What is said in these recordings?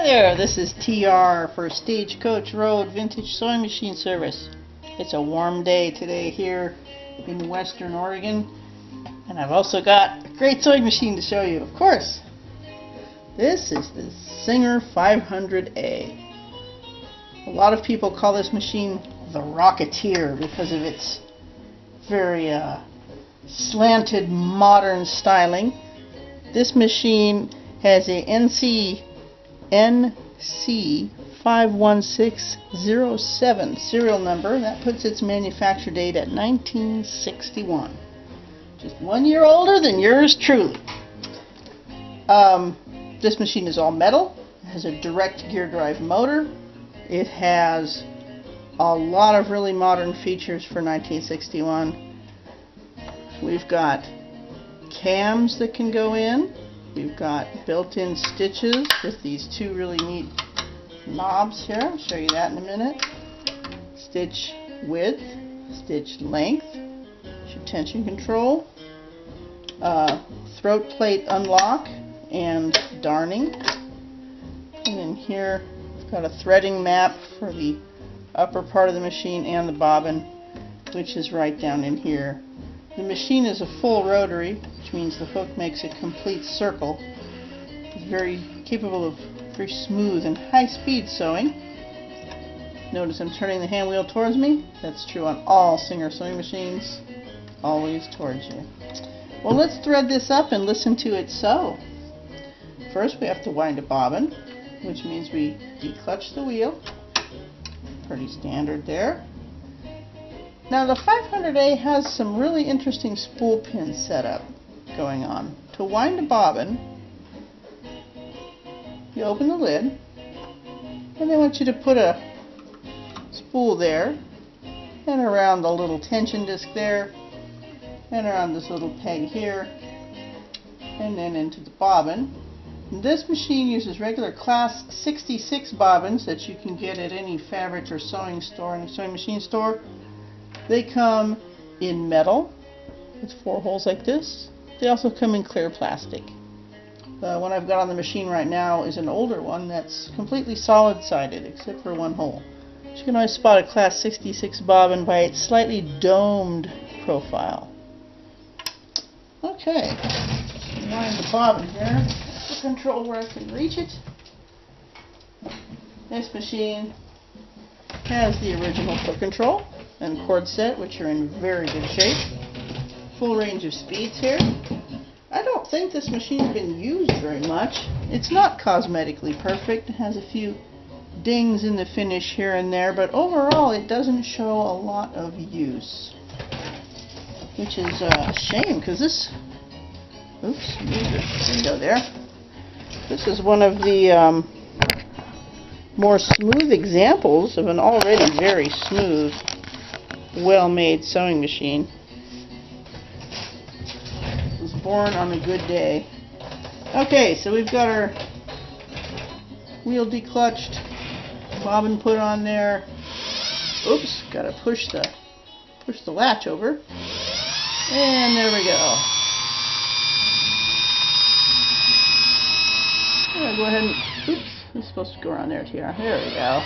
there, this is TR for Stagecoach Road Vintage Sewing Machine Service. It's a warm day today here in Western Oregon, and I've also got a great sewing machine to show you, of course. This is the Singer 500A. A lot of people call this machine the Rocketeer because of its very slanted modern styling. This machine has a NC51607 serial number. That puts its manufacture date at 1961. Just 1 year older than yours truly. This machine is all metal. It has a direct gear drive motor. It has a lot of really modern features for 1961. We've got cams that can go in. We've got built-in stitches with these two really neat knobs here. I'll show you that in a minute. Stitch width, stitch length, tension control, throat plate unlock and darning. And then here we've got a threading map for the upper part of the machine and the bobbin, which is right down in here. The machine is a full rotary, which means the hook makes a complete circle. It's very capable of very smooth and high-speed sewing. Notice I'm turning the hand wheel towards me. That's true on all Singer sewing machines. Always towards you. Well, let's thread this up and listen to it sew. First, we have to wind a bobbin, which means we declutch the wheel. Pretty standard there. Now the 500A has some really interesting spool pin setup going on. To wind a bobbin, you open the lid, and I want you to put a spool there, and around the little tension disc there, and around this little peg here, and then into the bobbin. And this machine uses regular class 66 bobbins that you can get at any fabric or sewing store, any sewing machine store. They come in metal with 4 holes like this. They also come in clear plastic. The one I've got on the machine right now is an older one that's completely solid-sided except for 1 hole. But you can always spot a class 66 bobbin by its slightly domed profile. Okay, wind the bobbin here. The control where I can reach it. This machine has the original foot control and cord set, which are in very good shape. Full range of speeds here. I don't think this machine's been used very much. It's not cosmetically perfect. It has a few dings in the finish here and there, but overall it doesn't show a lot of use, which is a shame because this, oops, move the window there. This is one of the more smooth examples of an already very smooth, well-made sewing machine. It was born on a good day. Okay, so we've got our wheel declutched, bobbin put on there. Oops, gotta push the latch over. And there we go. I'll go ahead and, oops, it's supposed to go around there, TR. There we go.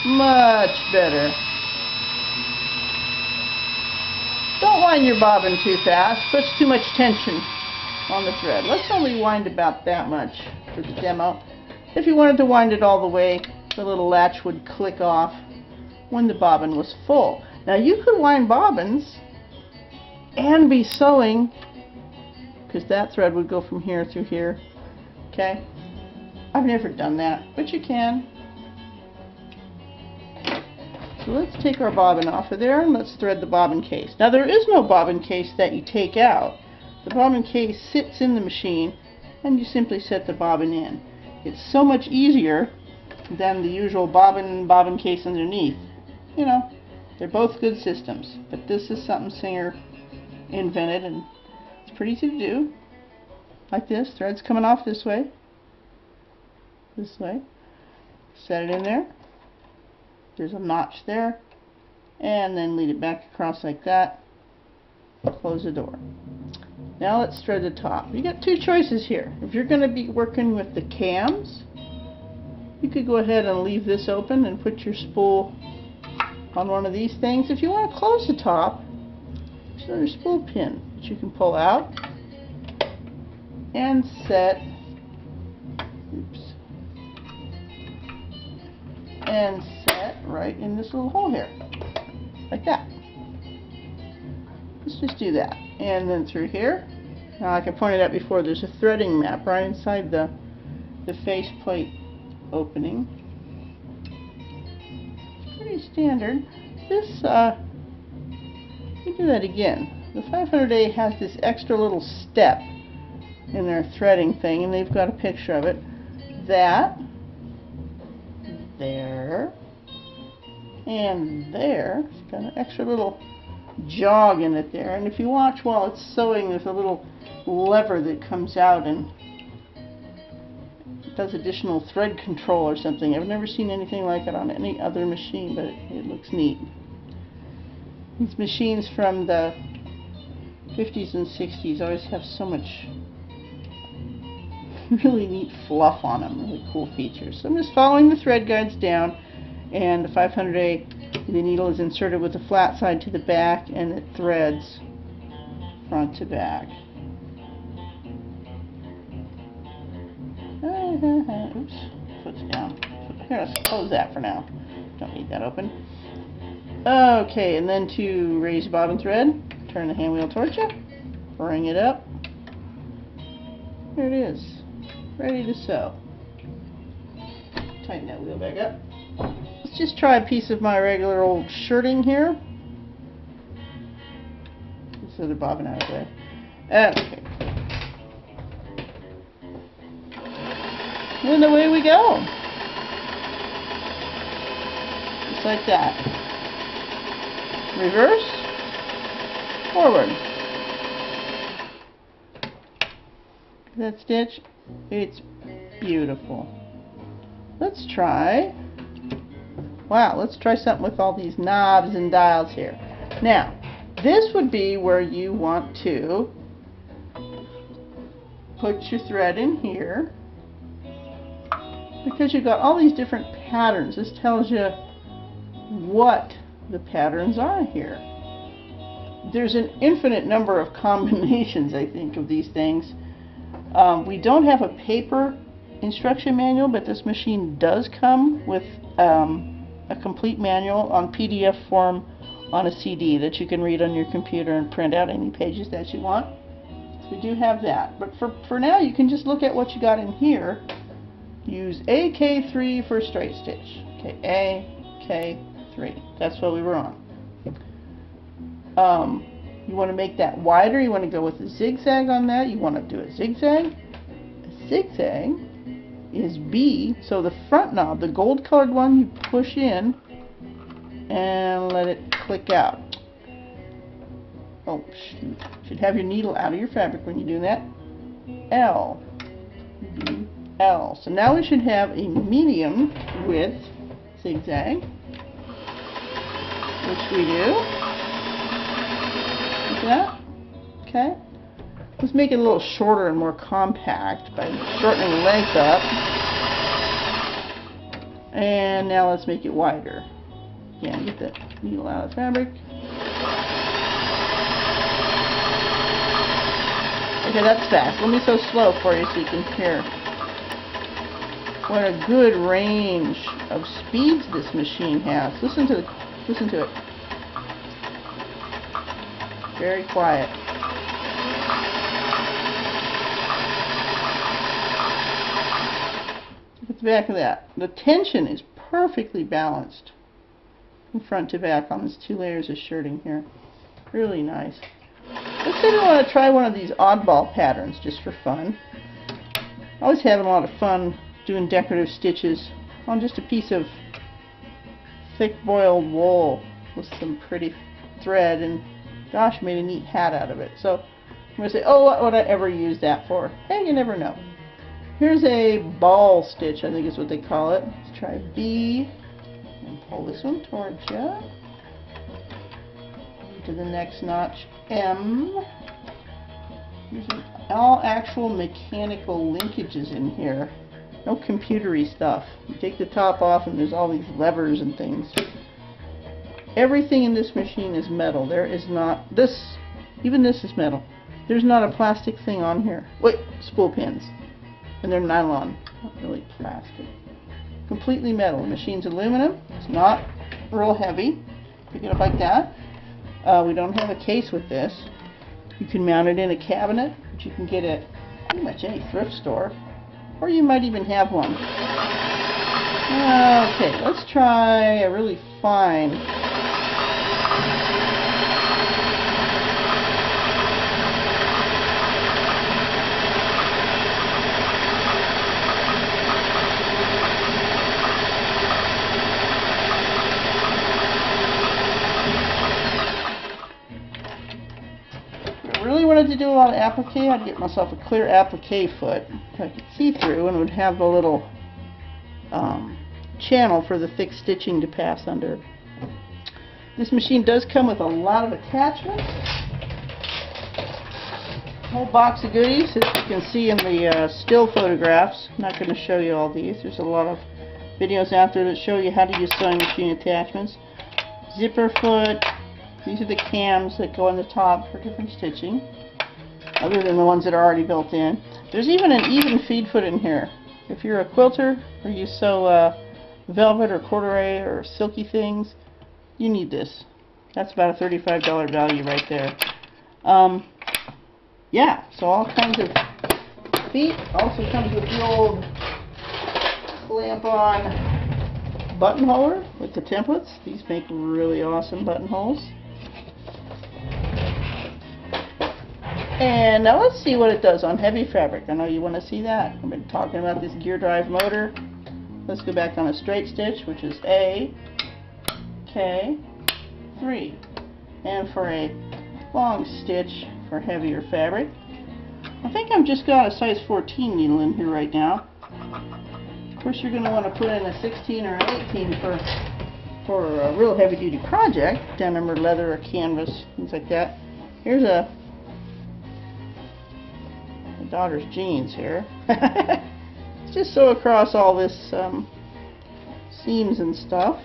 Much better. Don't wind your bobbin too fast. Puts too much tension on the thread. Let's only wind about that much for the demo. If you wanted to wind it all the way, the little latch would click off when the bobbin was full. Now you could wind bobbins and be sewing, because that thread would go from here through here. Okay? I've never done that, but you can. So let's take our bobbin off of there and let's thread the bobbin case. Now there is no bobbin case that you take out. The bobbin case sits in the machine and you simply set the bobbin in. It's so much easier than the usual bobbin case underneath. You know, they're both good systems, but this is something Singer invented and it's pretty easy to do. Like this, thread's coming off this way. This way. Set it in there. There's a notch there. And then lead it back across like that. Close the door. Now let's thread the top. You got two choices here. If you're going to be working with the cams, You could go ahead and leave this open and put your spool on one of these things. If you want to close the top, there's another spool pin that you can pull out and set. Oops. And set right in this little hole here, like that. Let's just do that. And then through here, now like I pointed out before, there's a threading map right inside the faceplate opening. It's pretty standard. This, let me do that again. The 500A has this extra little step in their threading thing, and they've got a picture of it. That, there, and there. It's got an extra little jog in it there. And if you watch while it's sewing, there's a little lever that comes out and does additional thread control or something. I've never seen anything like it on any other machine, but it looks neat. These machines from the 50s and 60s always have so much really neat fluff on them, really cool features. So I'm just following the thread guides down, and the 500A, the needle is inserted with the flat side to the back, and it threads front to back. Oops, foot's down. Here, let's close that for now. Don't need that open. Okay, and then to raise bobbin thread, turn the hand wheel towards you, bring it up. There it is, ready to sew. Tighten that wheel back up. Let's just try a piece of my regular old shirting here. This other bobbin out of the way. Okay. And away we go. Just like that. Reverse, forward. That stitch, it's beautiful. Let's try, wow, let's try something with all these knobs and dials here. Now, this would be where you want to put your thread in here, because you've got all these different patterns. This tells you what the patterns are here. There's an infinite number of combinations, I think, of these things. We don't have a paper instruction manual, but this machine does come with a complete manual on PDF form on a CD that you can read on your computer and print out any pages that you want. So we do have that. But for now, you can just look at what you got in here. Use AK3 for a straight stitch. Okay, AK3. That's what we were on. You want to make that wider. You want to go with a zigzag on that. You want to do a zigzag. A zigzag is B. So the front knob, the gold colored one, you push in and let it click out. Oh, shoot. Should have your needle out of your fabric when you do that. L. B. L. So now we should have a medium width zigzag, which we do. Like that. Okay. Let's make it a little shorter and more compact by shortening the length up. And now let's make it wider. Again, get the needle out of the fabric. Okay, that's fast. Let me sew slow for you so you can hear. What a good range of speeds this machine has. Listen to it. Very quiet. Look at the back of that. The tension is perfectly balanced from front to back on these two layers of shirting here. Really nice. Let's say we want to try one of these oddball patterns just for fun. Always having a lot of fun doing decorative stitches on just a piece of thick boiled wool with some pretty thread, and gosh, made a neat hat out of it. So I'm going to say, oh, what would I ever use that for? Hey, you never know. Here's a ball stitch, I think is what they call it. Let's try B and pull this one towards you. To the next notch, M. There's all actual mechanical linkages in here. No computery stuff. You take the top off and there's all these levers and things. Everything in this machine is metal. There is not this, even this is metal. There's not a plastic thing on here. Wait, spool pins. And they're nylon, not really plastic. Completely metal. The machine's aluminum. It's not real heavy. Pick it up like that. We don't have a case with this. You can mount it in a cabinet, which you can get at pretty much any thrift store. Or you might even have one. Okay, let's try a really fine. If I really wanted to do a lot of applique, I'd get myself a clear applique foot I could see through and would have the little channel for the thick stitching to pass under. This machine does come with a lot of attachments. A whole box of goodies, as you can see in the still photographs. I'm not going to show you all these. There's a lot of videos out there that show you how to use sewing machine attachments. Zipper foot. These are the cams that go on the top for different stitching, other than the ones that are already built in. There's even an even feed foot in here. If you're a quilter or you sew velvet or corduroy or silky things, you need this. That's about a $35 value right there. Yeah, so all kinds of feet. Also comes with the old clamp-on buttonholer with the templates. These make really awesome buttonholes. And now let's see what it does on heavy fabric. I know you want to see that. I've been talking about this gear drive motor. Let's go back on a straight stitch, which is A, K, 3. And for a long stitch for heavier fabric, I think I've just got a size 14 needle in here right now. Of course, you're going to want to put in a 16 or an 18 for a real heavy duty project, denim or leather or canvas, things like that. Here's my daughter's jeans here. Just sew across all this seams and stuff.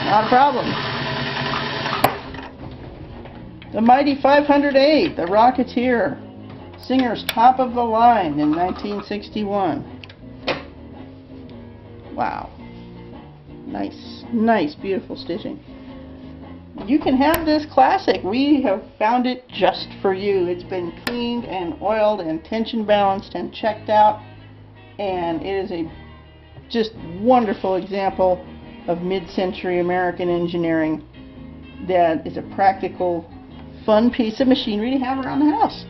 Not a problem. The mighty 508, the Rocketeer, Singer's top of the line in 1961. Wow. Nice, nice, beautiful stitching. You can have this classic. We have found it just for you. It's been cleaned and oiled and tension balanced and checked out, and it is a just wonderful example of mid-century American engineering that is a practical, fun piece of machinery to have around the house.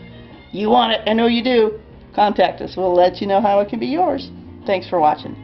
You want it, I know you do. Contact us. We'll let you know how it can be yours. Thanks for watching.